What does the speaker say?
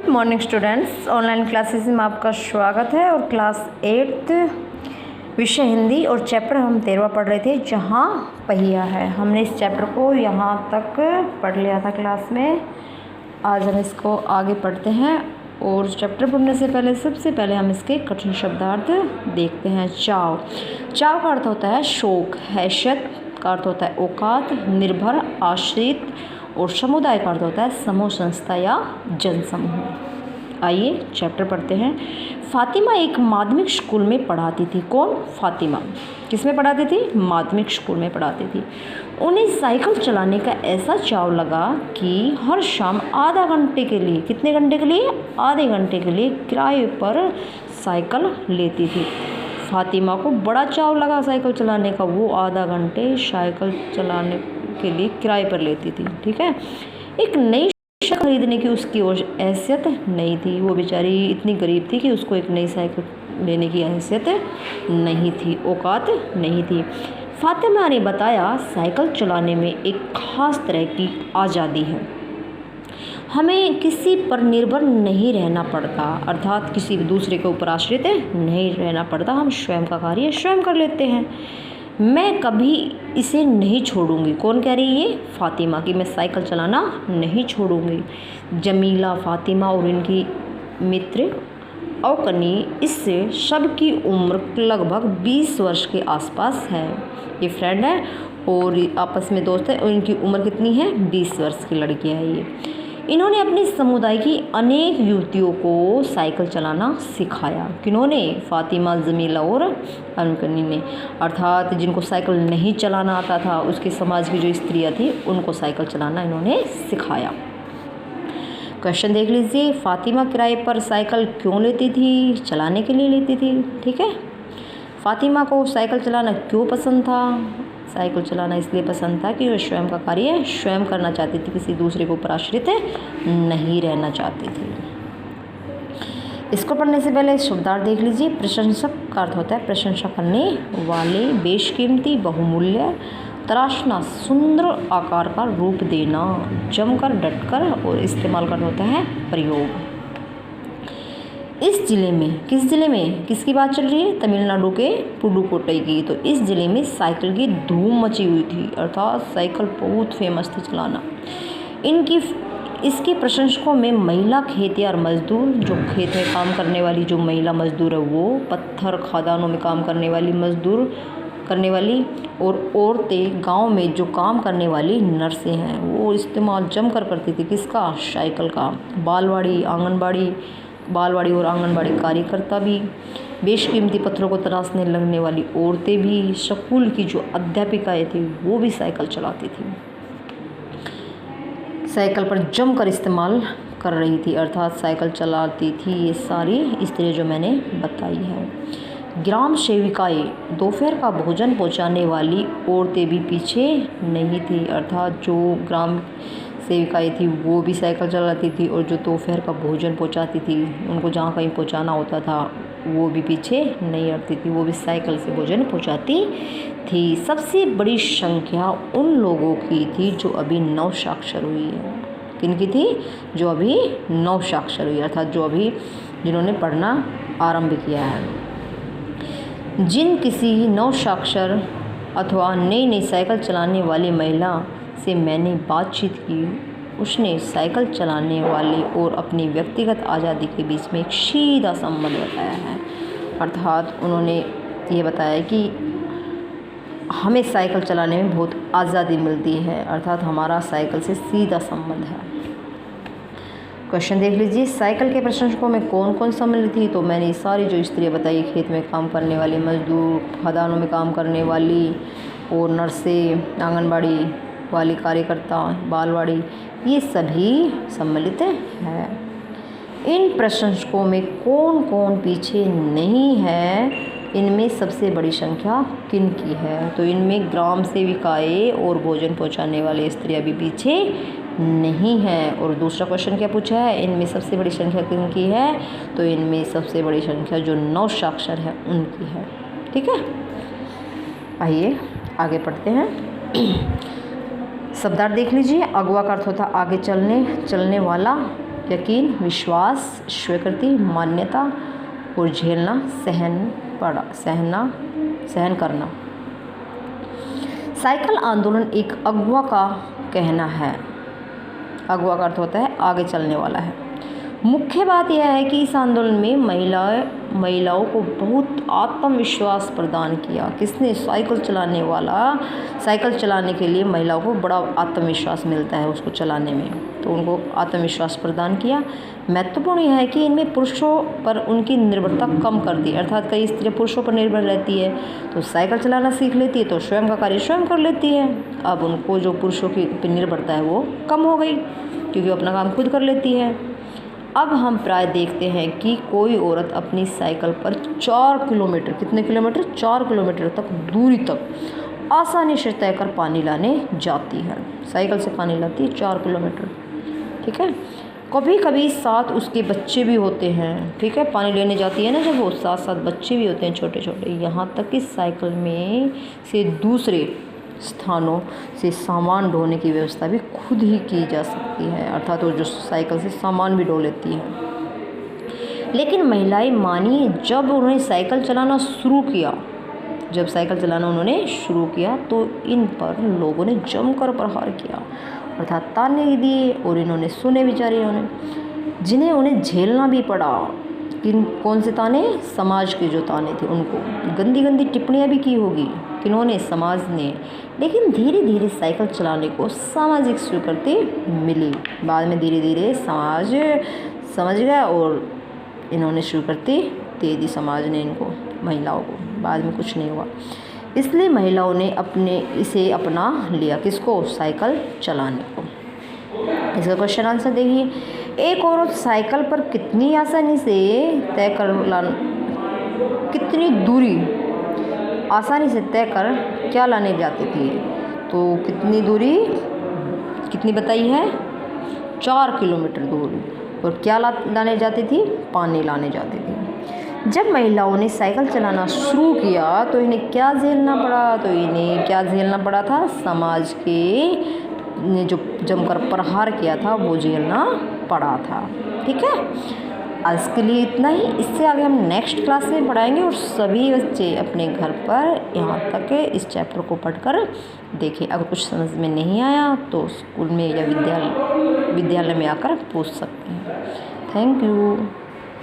Morning students, online classes में आपका स्वागत है। और क्लास 8 विषय हिंदी और चैप्टर हम 13वां पढ़ रहे थे, जहां पहिया है। हमने इस चैप्टर को यहां तक पढ़ लिया था क्लास में। आज हम इसको आगे पढ़ते हैं और चैप्टर पढ़ने से पहले सबसे पहले हम इसके कठिन शब्दार्थ देखते हैं। चाव का अर्थ होता है शौक, हैसियत का अर्थ होता है औकात, निर्भर, आश्रित, और समुदाय का अर्थ होता है समूह, संस्था या जनसमूह। आइए चैप्टर पढ़ते हैं। फातिमा एक माध्यमिक स्कूल में पढ़ाती थी। कौन? फातिमा। किस में पढ़ाती थी? माध्यमिक स्कूल में पढ़ाती थी। उन्हें साइकिल चलाने का ऐसा चाव लगा कि हर शाम आधा घंटे के लिए, कितने घंटे के लिए? आधे घंटे के लिए किराए पर साइकिल लेती थी। फातिमा को बड़ा चाव लगा साइकिल चलाने का। वो आधा घंटे साइकिल चलाने के लिए किराए पर लेती थी। ठीक है। एक नई साइकिल खरीदने की उसकी हैसियत नहीं थी। वो बेचारी इतनी गरीब थी कि उसको एक नई साइकिल लेने की हैसियत नहीं थी, औकात नहीं थी। फातिमा ने बताया, साइकिल चलाने में एक खास तरह की आज़ादी है। हमें किसी पर निर्भर नहीं रहना पड़ता, अर्थात किसी दूसरे के ऊपर आश्रित नहीं रहना पड़ता। हम स्वयं का कार्य स्वयं कर लेते हैं। मैं कभी इसे नहीं छोड़ूंगी। कौन कह रही है? फातिमा की मैं साइकिल चलाना नहीं छोड़ूंगी। जमीला, फातिमा और इनकी मित्र अवकनी, इससे सबकी उम्र लगभग 20 वर्ष के आसपास है। ये फ्रेंड है और आपस में दोस्त है और इनकी उम्र कितनी है? 20 वर्ष की लड़कियां है ये। इन्होंने अपने समुदाय की अनेक युवतियों को साइकिल चलाना सिखाया। किन्होंने? फातिमा, जमीला और अनकनी ने, अर्थात जिनको साइकिल नहीं चलाना आता था, उसके समाज की जो स्त्रियां थी, उनको साइकिल चलाना इन्होंने सिखाया। क्वेश्चन देख लीजिए। फातिमा किराए पर साइकिल क्यों लेती थी? चलाने के लिए लेती थी। ठीक है। फातिमा को साइकिल चलाना क्यों पसंद था? साइकिल चलाना इसलिए पसंद था कि वह स्वयं का कार्य स्वयं करना चाहती थी, किसी दूसरे के ऊपर आश्रित नहीं रहना चाहती थी। इसको पढ़ने से पहले शब्दार्थ देख लीजिए। प्रशंसक का अर्थ होता है प्रशंसा करने वाले, बेशकीमती, बहुमूल्य, तराशना, सुंदर आकार का रूप देना, जमकर, डटकर, और इस्तेमाल का अर्थ होता है प्रयोग। इस जिले में, किस जिले में, किसकी बात चल रही है? तमिलनाडु के पुडुकोट्टई की। तो इस जिले में साइकिल की धूम मची हुई थी, अर्थात साइकिल बहुत फेमस थी चलाना। इसके प्रशंसकों में महिला खेतियार मजदूर, जो खेत में काम करने वाली जो महिला मजदूर है वो, पत्थर खदानों में काम करने वाली मजदूर करने वाली, और औरतें गांव में जो काम करने वाली नर्सें हैं, वो इस्तेमाल जमकर करती थी। किसका? साइकिल का। बालवाड़ी और आंगनबाड़ी कार्यकर्ता भी, बेशकीमती पत्थरों को तराशने लगने वाली औरतें भी, स्कूल की जो अध्यापिकाएं थी वो भी साइकिल चलाती थी, साइकिल पर जमकर इस्तेमाल कर रही थी, अर्थात साइकिल चलाती थी ये सारी स्त्रियां जो मैंने बताई है। ग्राम सेविकाएं, दोपहर का भोजन पहुंचाने वाली औरतें भी पीछे नहीं थी, अर्थात जो ग्राम सेविकाएं थी वो भी साइकिल चलाती थी, और जो दोपहर का भोजन पहुंचाती थी, उनको जहाँ कहीं पहुंचाना होता था, वो भी पीछे नहीं हटती थी, वो भी साइकिल से भोजन पहुंचाती थी। सबसे बड़ी संख्या उन लोगों की थी जो अभी नव साक्षर हुई है। किनकी थी? जो अभी नव साक्षर हुई, अर्थात जो अभी जिन्होंने पढ़ना आरंभ किया है। जिन किसी नव साक्षर अथवा नई साइकिल चलाने वाली महिला से मैंने बातचीत की, उसने साइकिल चलाने वाले और अपनी व्यक्तिगत आज़ादी के बीच में एक सीधा संबंध बताया है, अर्थात उन्होंने ये बताया कि हमें साइकिल चलाने में बहुत आज़ादी मिलती है, अर्थात हमारा साइकिल से सीधा संबंध है। क्वेश्चन देख लीजिए। साइकिल के प्रशंसकों में कौन कौन सम्मिलित थी? तो मैंने सारी जो स्त्रियाँ बताई, खेत में काम करने वाली मजदूर, खदानों में काम करने वाली, और नर्सें, आंगनबाड़ी वाली कार्यकर्ता, बालवाड़ी, ये सभी सम्मिलित है। इन प्रशंसकों में कौन कौन पीछे नहीं है? इनमें सबसे बड़ी संख्या किन की है? तो इनमें ग्राम सेविकाएं और भोजन पहुंचाने वाले स्त्रियां भी पीछे नहीं है। और दूसरा क्वेश्चन क्या पूछा है? इनमें सबसे बड़ी संख्या किन की है? तो इनमें सबसे बड़ी संख्या जो नव साक्षर है उनकी है। ठीक है। आइए आगे पढ़ते हैं। शब्दार्थ देख लीजिए। अगवा का अर्थ होता है आगे चलने वाला, यकीन, विश्वास, स्वीकृति, मान्यता और झेलना, सहन करना। साइकिल आंदोलन एक अगुआ का कहना है। अगुआ का अर्थ होता है आगे चलने वाला है। मुख्य बात यह है कि इस आंदोलन में महिलाओं को बहुत आत्मविश्वास प्रदान किया। किसने? साइकिल चलाने वाला। साइकिल चलाने के लिए महिलाओं को बड़ा आत्मविश्वास मिलता है उसको चलाने में, तो उनको आत्मविश्वास प्रदान किया। महत्वपूर्ण यह है कि इनमें पुरुषों पर उनकी निर्भरता कम कर दी, अर्थात कई स्त्रियाँ पुरुषों पर निर्भर रहती है तो साइकिल चलाना सीख लेती है तो स्वयं का कार्य स्वयं कर लेती है। अब उनको जो पुरुषों की निर्भरता है वो कम हो गई क्योंकि वो अपना काम खुद कर लेती है। अब हम प्राय देखते हैं कि कोई औरत अपनी साइकिल पर 4 किलोमीटर, कितने किलोमीटर? 4 किलोमीटर तक दूरी तक आसानी से तय कर पानी लाने जाती है। साइकिल से पानी लाती है 4 किलोमीटर, ठीक है। कभी कभी साथ उसके बच्चे भी होते हैं, ठीक है। पानी लेने जाती है ना जब वो, साथ साथ बच्चे भी होते हैं छोटे छोटे। यहाँ तक कि साइकिल में से दूसरे स्थानों से सामान ढोने की व्यवस्था भी खुद ही की जा सकती है, अर्थात वो जो साइकिल से सामान भी ढो लेती है। लेकिन महिलाएं मानिए जब उन्होंने साइकिल चलाना शुरू किया, जब साइकिल चलाना उन्होंने शुरू किया तो इन पर लोगों ने जमकर प्रहार किया, अर्थात ताने दिए और इन्होंने सुने बेचारे इन्होंने, जिन्हें उन्हें झेलना भी पड़ा। कौन से ताने? समाज के जो ताने थे उनको। गंदी गंदी टिप्पणियाँ भी की होगी किन्होंने? समाज ने। लेकिन धीरे धीरे साइकिल चलाने को सामाजिक स्वीकृति मिली। बाद में धीरे धीरे समाज समझ गया और इन्होंने स्वीकृति दे दी समाज ने इनको, महिलाओं को। बाद में कुछ नहीं हुआ, इसलिए महिलाओं ने इसे अपना लिया। किसको? साइकिल चलाने को। इसका क्वेश्चन आंसर देखिए। एक औरत साइकिल पर कितनी आसानी से तय कर कितनी दूरी आसानी से तय कर क्या लाने जाती थी? तो कितनी दूरी, कितनी बताई है? 4 किलोमीटर दूरी। और क्या लाने जाती थी? पानी लाने जाती थी। जब महिलाओं ने साइकिल चलाना शुरू किया तो इन्हें क्या झेलना पड़ा? तो इन्हें क्या झेलना पड़ा था? समाज के ने जो जमकर प्रहार किया था वो झेलना पड़ा था, ठीक है। आज के लिए इतना ही। इससे आगे हम नेक्स्ट क्लास में पढ़ाएंगे और सभी बच्चे अपने घर पर यहाँ तक इस चैप्टर को पढ़कर देखें। अगर कुछ समझ में नहीं आया तो स्कूल में या विद्यालय में आकर पूछ सकते हैं। Thank you.